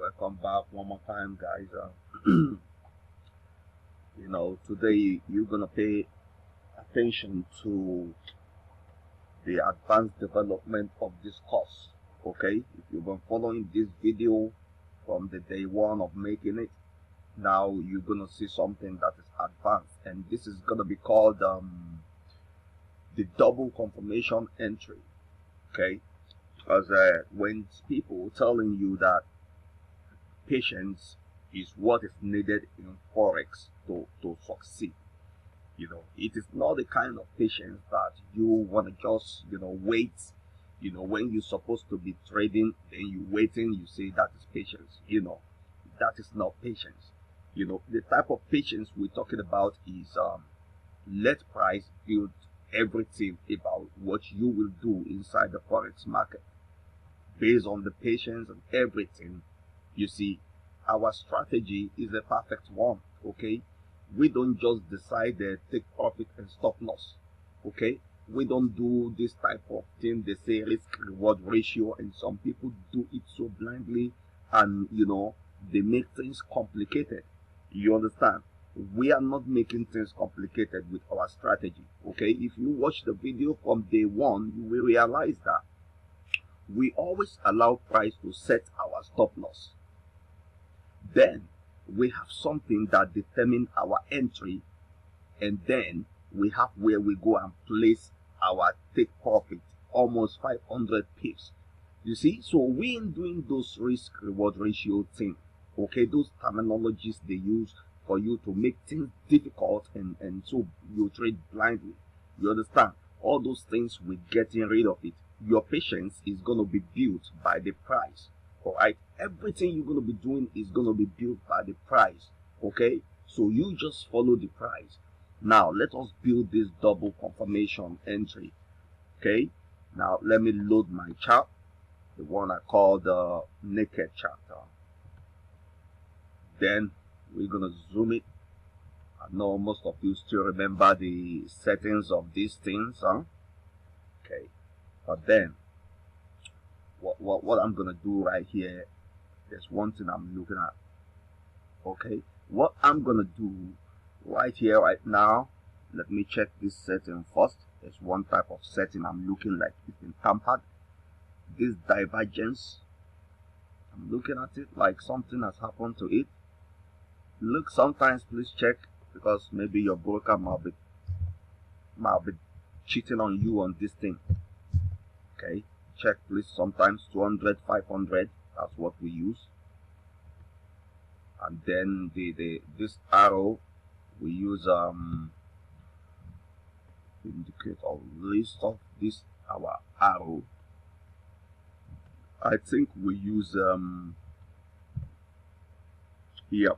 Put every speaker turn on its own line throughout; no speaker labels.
Welcome back one more time, guys. Today you're gonna pay attention to the advanced development of this course. Okay, if you've been following this video from the day one of making it, now you're gonna see something that is advanced, and this is gonna be called the double confirmation entry. Okay, because when people telling you that patience is what is needed in forex to succeed, it is not the kind of patience that you want to just wait. When you're supposed to be trading, then you waiting, you say that is patience. That is not patience. The type of patience we're talking about is let price build everything about what you will do inside the forex market based on the patience and everything. You see, our strategy is a perfect one. Okay, we don't just decide to take profit and stop loss. Okay, we don't do this type of thing. They say risk reward ratio, and some people do it so blindly, and they make things complicated. You understand? We are not making things complicated with our strategy. Okay, if you watch the video from day one, you will realize that we always allow price to set our stop loss. Then we have something that determines our entry, and then we have where we go and place our take profit, almost 500 pips. You see, so we ain't doing those risk reward ratio thing. Okay, those terminologies they use for you to make things difficult, and so you trade blindly. You understand? All those things, we're getting rid of it. Your patience is going to be built by the price. Alright, everything you're going to be doing is going to be built by the price. Okay, so you just follow the price. Now let us build this double confirmation entry. Okay, now let me load my chart, the one I call the naked chart. Then we're going to zoom it. I know most of you still remember the settings of these things, okay, but then what I'm gonna do right here, there's one thing I'm looking at. Okay, what I'm gonna do right here right now, let me check this setting first. There's one type of setting I'm looking like it's been tampered. This divergence, I'm looking at it like something has happened to it. Look, sometimes please check, because maybe your broker might be cheating on you on this thing. Okay, check please. Sometimes 200, 500, that's what we use. And then this arrow we use indicate a list of this our arrow. I think we use here.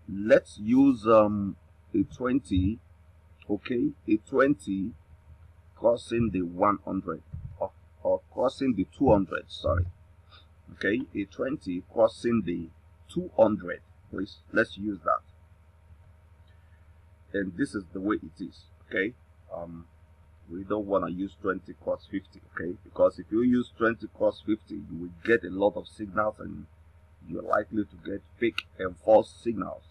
Let's use a 20. Okay, a 20 crossing the 100 or crossing the 200, sorry. Okay, a 20 crossing the 200, please. Let's use that. And this is the way it is. Okay, we don't want to use 20 cross 50. Okay, because if you use 20 cross 50, you will get a lot of signals, and you're likely to get fake and false signals.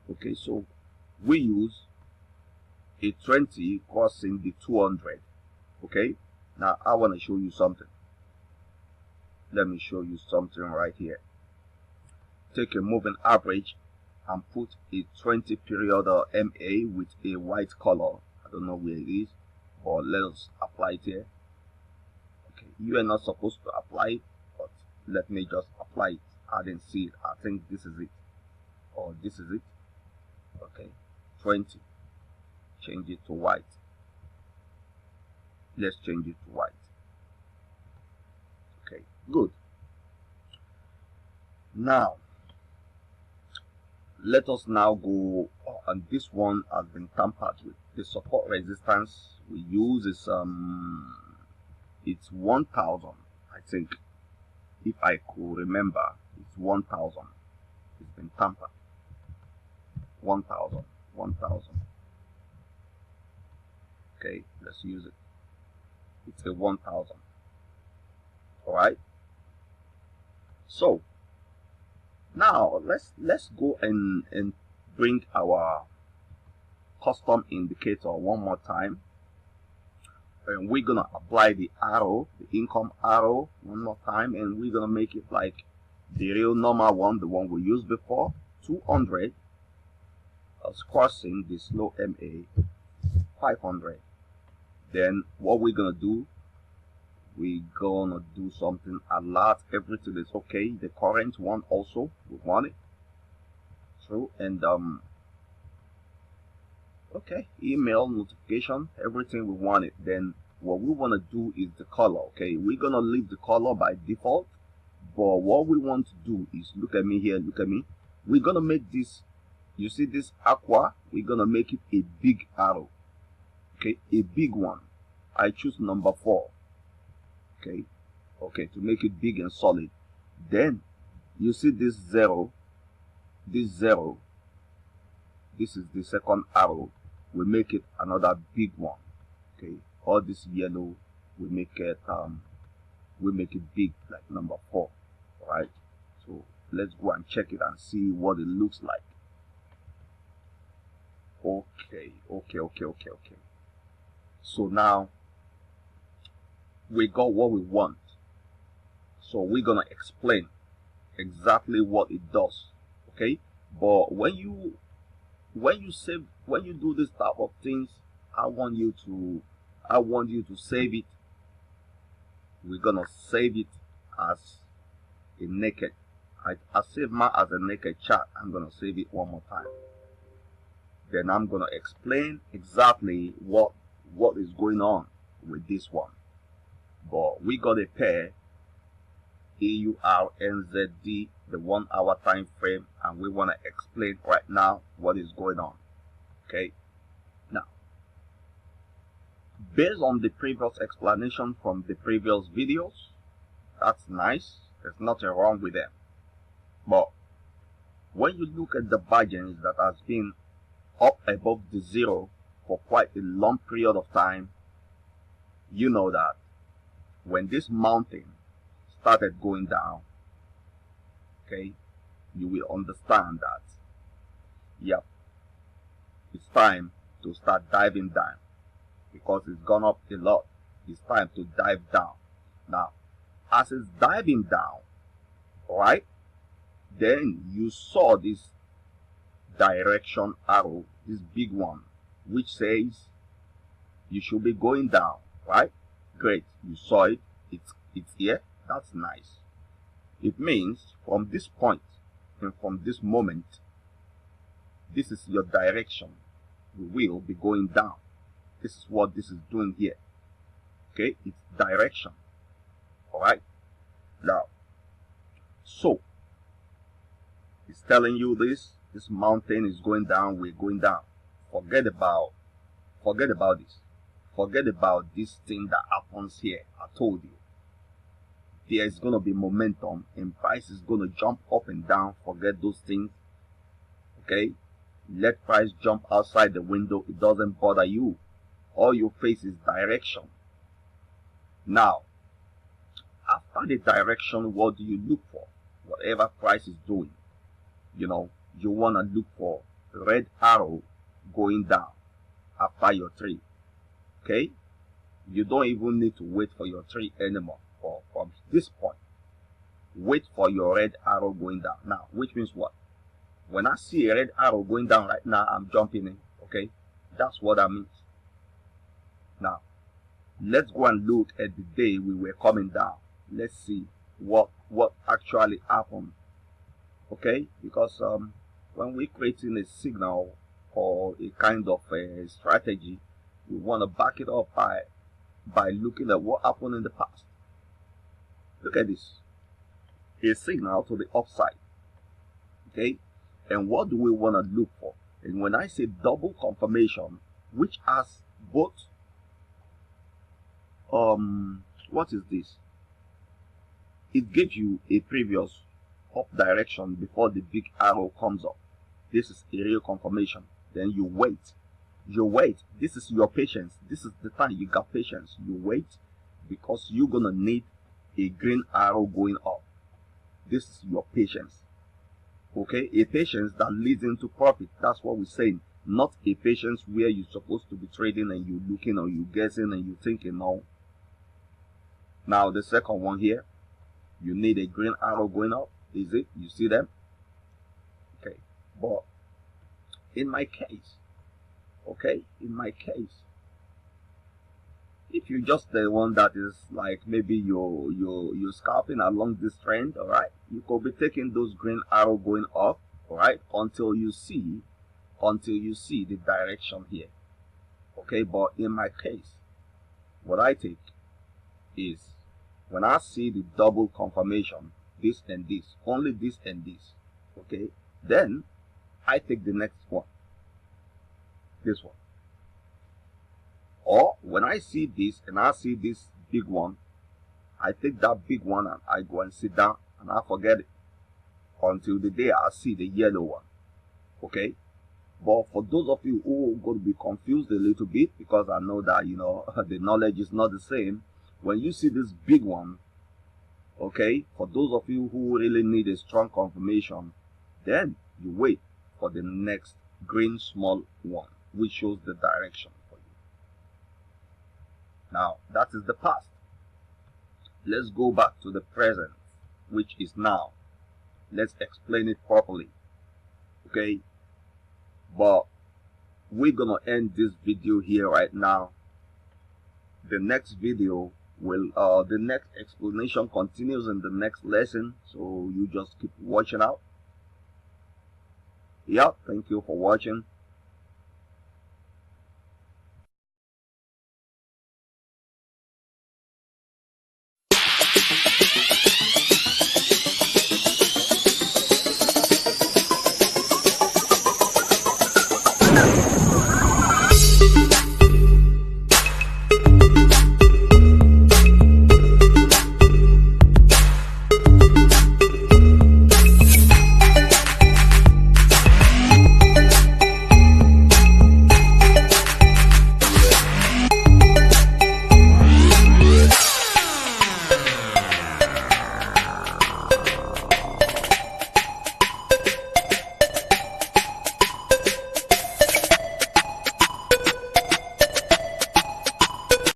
Okay, so we use a 20 crossing the 200. Okay, now I want to show you something. Let me show you something right here. Take a moving average and put a 20 period MA with a white color. I don't know where it is, but let's apply it here. Okay, you are not supposed to apply it, but let me just apply it. I didn't see it. I think this is it, or this is it. Okay, 20. Change it to white. Let's change it to white. Okay, good. Now let us now go, and this one has been tampered with. The support resistance we use is it's 1000. I think, if I could remember, it's 1000. It's been tampered. 1000. Okay, let's use it. It's a 1000. All right, So now let's go and bring our custom indicator one more time, and we're gonna apply the arrow, the income arrow, one more time, and we're gonna make it like the real normal one, the one we used before, 200 as crossing the slow MA, 500. Then what we're gonna do, we're gonna do something alert, everything is okay. The current one also, we want it through, and okay, email notification, everything we want it. Then what we want to do is the color. Okay, we're gonna leave the color by default, but what we want to do is, look at me here, look at me, we're gonna make this, you see this aqua, we're gonna make it a big arrow. Okay, a big one. I choose number 4. Okay, to make it big and solid. Then you see this 0, this is the second arrow, we make it another big one. Okay, all this yellow, we make it big, like number 4. Right, so let's go and check it and see what it looks like. Okay. So now we got what we want, so we're gonna explain exactly what it does. Okay, but when you do this type of things, I want you to save it. We're gonna save it as a naked. I save mine as a naked chart. I'm gonna save it one more time. Then I'm gonna explain exactly what is going on with this one. But we got a pair, EURNZD, the 1 hour time frame, and we want to explain right now what is going on. Okay, now based on the previous explanation from the previous videos, that's nice, there's nothing wrong with them. But when you look at the variance that has been up above the 0 for quite a long period of time, you know that when this mountain started going down, okay, you will understand that, yep, it's time to start diving down, because it's gone up a lot. It's time to dive down. Now, as it's diving down, right, then you saw this direction arrow, this big one, which says you should be going down, right? Great, you saw it, it's here, that's nice. It means from this point and from this moment, this is your direction. You will be going down. This is what this is doing here. Okay, it's direction. Alright, now, so it's telling you this mountain is going down, we're going down. Forget about this. Forget about this thing that happens here. I told you, there is going to be momentum and price is going to jump up and down. Forget those things. Okay, let price jump outside the window, it doesn't bother you. All you face is direction. Now, after the direction, what do you look for? Whatever price is doing, you know, you want to look for red arrow going down after your tree. Okay, you don't even need to wait for your tree anymore. From this point, wait for your red arrow going down. Now, which means what? When I see a red arrow going down right now, I'm jumping in. Okay, that's what that means. Now, let's go and look at the day we were coming down. Let's see what actually happened. Okay, because when we're creating a signal or a kind of a strategy, we want to back it up by looking at what happened in the past. Look at this, a signal to the upside. Okay, and what do we want to look for? And when I say double confirmation, which has both what is this? It gives you a previous up direction before the big arrow comes up. This is a real confirmation. Then you wait. This is your patience. This is the time you got patience. You wait, because you're gonna need a green arrow going up. This is your patience. Okay, a patience that leads into profit. That's what we're saying. Not a patience where you're supposed to be trading and you're looking or you're guessing and you're thinking. No. Now the second one here, you need a green arrow going up. Is it? You see them? Okay. But in my case, okay, in my case, if you're just the one that is like maybe you're scalping along this trend, all right, you could be taking those green arrow going up, all right, until you see the direction here. Okay, but in my case, what I take is when I see the double confirmation, this and this, only this and this, okay, then I take the next one, this one. Or when I see this and I see this big one, I take that big one and I go and sit down and I forget it until the day I see the yellow one. Okay? But for those of you who are going to be confused a little bit, because I know that, you know, the knowledge is not the same, when you see this big one, okay, for those of you who really need a strong confirmation, then you wait for the next green small one, which shows the direction for you. Now, that is the past. Let's go back to the present, which is now. Let's explain it properly. Okay? But we're gonna end this video here right now. The next video will the next explanation continues in the next lesson, so you just keep watching out. Yeah, thank you for watching.